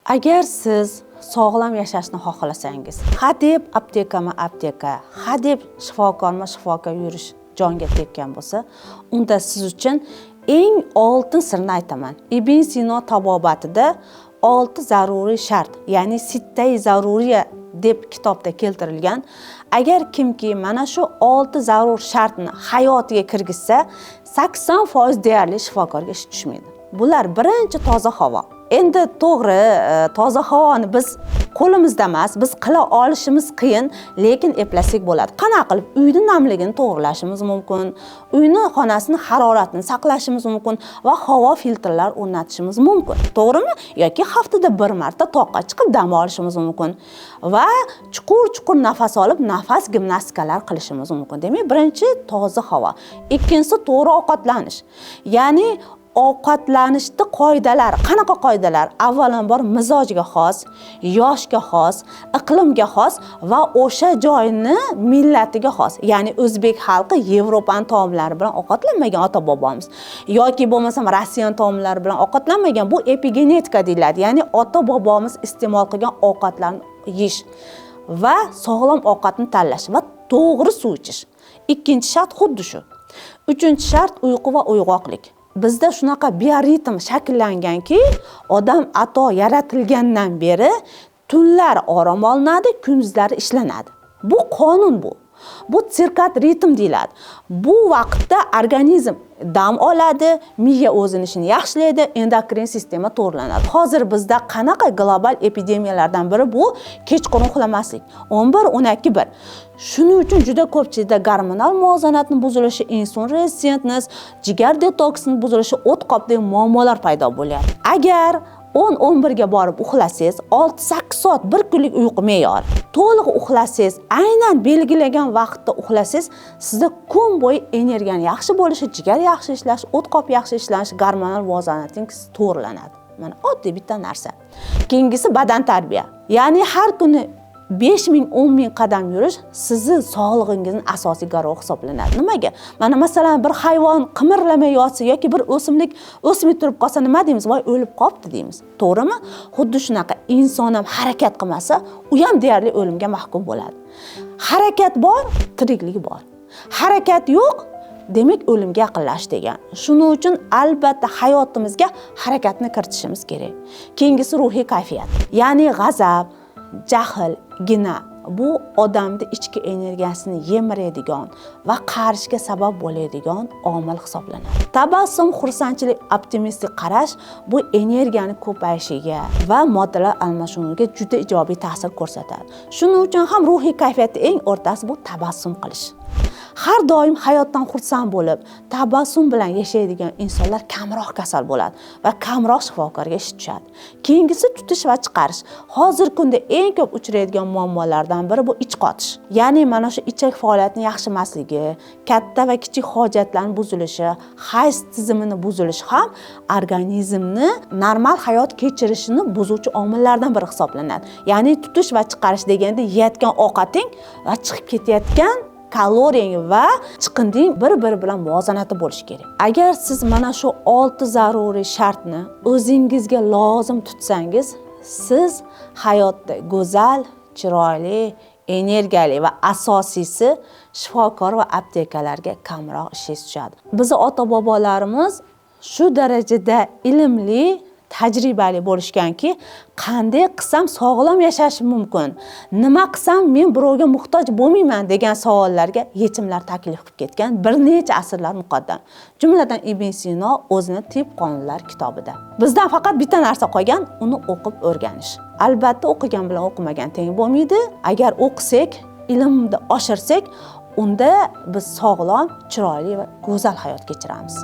Agar siz sog'lom yashashni xohlasangiz, hadeb aptekami apteka, hadeb shifokorma shifokor yurish jonga tekkan bo'lsa, unda siz uchun eng oltin sirni aytaman. Ibn Sino tabobatida 6 zaruriy shart, ya'ni sittay zaruriya deb kitobda keltirilgan. Agar kimki mana shu 6 zarur shartni hayotiga kirgizsa, 80% deyarli shifokorga ish tushmaydi. Bular birinchi toza havo. Endi to'g'ri, toza havoni biz qo'limizda emas, biz qila olishimiz qiyin, lekin eplasak bo'ladi. Qanaqa qilib uyning namligini to'g'rilashimiz mumkin, uyning xonasini haroratini saqlashimiz mumkin va havo filtrlar o'rnatishimiz mumkin. To'g'rimi? Yoki haftada bir marta toqqa chiqib dam olishimiz mumkin va chuqur nafas olib, nafas gimnastikalar qilishimiz mumkin. Demak, birinchi toza havo, ikkinchisi to'g'ri ovqatlanish. Ya'ni ovqatlanishda qoidalar, qanaqa qoidalar? Avvalambor mizojga xos, yoshga xos, iqlimga xos va o'sha joyni millatiga xos. Ya'ni o'zbek xalqi Yevropan taomlari bilan ovqatlanmagan ota-bobomiz yoki bo'lmasa Rossiyan taomlari bilan ovqatlanmagan. Bu epigenetika deyiladi. Ya'ni ota-bobomiz iste'mol qilgan ovqatlarni yeyish va sog'lom ovqatni tanlash va to'g'ri suv ichish. Ikkinchi shart xuddi shu. Uchinchi shart uyqu va uyg'oqlik. Bizda shunaqa bioritm shakllanganki, odam ato yaratilgandan beri tunlar orom olinadi, kunduzlari ishlanadi. Bu qonun bu. Bu sirkat ritm deyiladi. Bu vaqtda organizm dam oladi, miya o'zini ishini yaxshilaydi, endokrin sistema to'g'rilanadi. Hozir bizda qanaqa global epidemiyalardan biri bu kechqurun uxlamaslik. 11-12-1. Shuning uchun juda ko'pchilikda gormonal muvozanatning buzilishi, insulin resistentness, jigar detoksining buzilishi, o't qopdagi muammolar paydo bo'lyapti. Agar 10-11 ga borib uxlasangiz, 6-8 soat bir kunlik uyqu me'yor. To'liq uxlasangiz, aynan belgilagan vaqtda uxlasangiz, sizda kun bo'yi energiyani yaxshi bo'lishi, jigar yaxshi ishlash, o't qop yaxshi ishlash, gormonal muvozanatingiz to'g'rilanadi. Mana oddiy bitta narsa. Keyingisi badan tarbiya. Ya'ni har kuni 5000-10 qadam yurish sizni sog'lig'ingizning asosiy garovi hisoblanadi. Nimaga? Mana masalan bir hayvon qimirlamay yotsa yoki bir o'simlik o'smay turib qolsa nima deymiz? Voy, o'lib qopti deymiz. To'g'rimi? Xuddi shunaqa inson ham harakat qilmasa, u ham deyarli o'limga mahkum bo'ladi. Harakat bor, tiriklik bor. Harakat yo'q, demak o'limga yaqinlash degan. Shuning uchun albatta hayotimizga harakatni kiritishimiz kerak. Keyingisi ruhiy kayfiyat. Ya'ni g'azab, jahl, gina bu odamni ichki energiyasini yemiradigan va qarishga sabab bo'ladigan omil hisoblanadi. Tabassum, xursandchilik, optimistik qarash bu energiyani ko'payishiga va moddalar almashinuviga juda ijobiy ta'sir ko'rsatadi. Shuning uchun ham ruhiy kayfiyatning eng o'rtasi bu tabassum qilish. Har doim hayotdan xursand bo'lib, tabassum bilan yashaydigan insonlar kamroq kasal bo'ladi va kamroq shifokorga ish tushadi. Keyingisi tutish va chiqarish. Hozirgi kunda eng ko'p uchraydigan muammolardan biri bu ich qotish. Ya'ni mana shu ichak faoliyatining yaxshi emasligi, katta va kichik hojatlarning buzilishi, hayz tizimini buzilishi ham organizmni normal hayot kechirishini buzuvchi omillardan biri hisoblanadi. Ya'ni tutish va chiqarish deganda yeyotgan ovqating va chiqib ketayotgan kaloriyang va chiqinding bir-biri bilan muvozanati bo'lishi kerak. Agar siz mana shu 6 zaruriy shartni o'zingizga lozim tutsangiz, siz hayotda go'zal, chiroyli, energiyali va asosiysi shifokor va aptekalarga kamroq ishingiz tushadi. Bizning ota-bobolarimiz shu darajada ilmli, tajribali bo'lishganki, qanday qilsam sog'lom yashashim mumkin, nima qilsam men birovga muhtoj bo'lmayman degan savollarga yechimlar taklif qilib ketgan bir necha asrlar muqaddam. Jumladan Ibn Sino o'zini Tib qonunlar kitobida. Bizdan faqat bitta narsa qolgan, uni o'qib o'rganish. Albatta o'qigan bilan o'qimagan teng bo'lmaydi. Agar o'qisak, ilmni oshirsak, unda biz sog'lom, chiroyli va go'zal hayot kechiramiz.